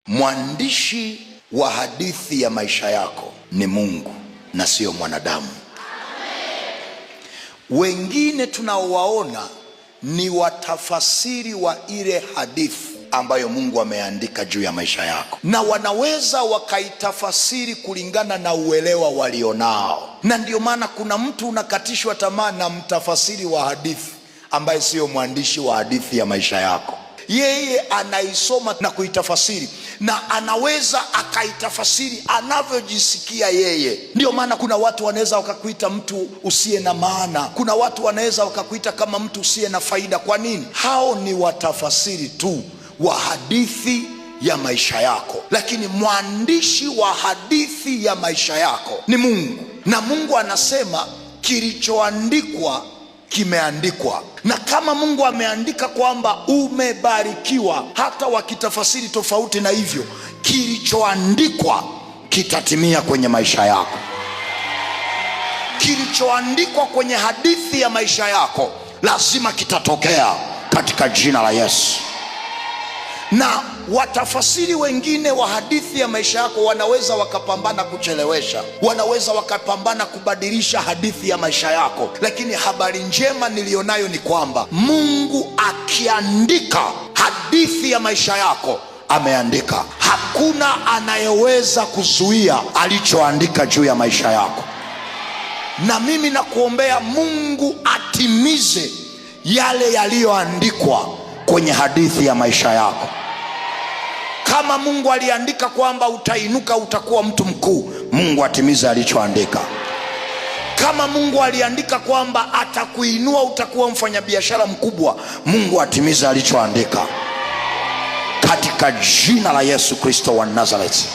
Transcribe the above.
Mwandishi wa hadithi ya maisha yako ni Mungu na sio mwanadamu. Wengine tunaowaona ni watafasiri wa ile hadithi ambayo Mungu ameandika juu ya maisha yako, na wanaweza wakaitafasiri kulingana na uelewa walionao. Na ndio maana kuna mtu unakatishwa tamaa na mtafasiri wa hadithi ambaye sio mwandishi wa hadithi ya maisha yako. Yeye anaisoma na kuitafasiri, na anaweza akaitafasiri anavyojisikia yeye. Ndio maana kuna watu wanaweza wakakuita mtu usiye na maana, kuna watu wanaweza wakakuita kama mtu usiye na faida. Kwa nini? Hao ni watafasiri tu wa hadithi ya maisha yako, lakini mwandishi wa hadithi ya maisha yako ni Mungu. Na Mungu anasema kilichoandikwa kimeandikwa. Na kama Mungu ameandika kwamba umebarikiwa, hata wakitafasiri tofauti na hivyo, kilichoandikwa kitatimia kwenye maisha yako. Kilichoandikwa kwenye hadithi ya maisha yako lazima kitatokea katika jina la Yesu. Na watafasiri wengine wa hadithi ya maisha yako wanaweza wakapambana kuchelewesha, wanaweza wakapambana kubadilisha hadithi ya maisha yako, lakini habari njema nilionayo ni kwamba Mungu akiandika hadithi ya maisha yako ameandika. Hakuna anayeweza kuzuia alichoandika juu ya maisha yako. Na mimi nakuombea Mungu atimize yale yaliyoandikwa kwenye hadithi ya maisha yako. Kama Mungu aliandika kwamba utainuka utakuwa mtu mkuu, Mungu atimize alichoandika. Kama Mungu aliandika kwamba atakuinua utakuwa mfanyabiashara mkubwa, Mungu atimize alichoandika katika jina la Yesu Kristo wa Nazareti.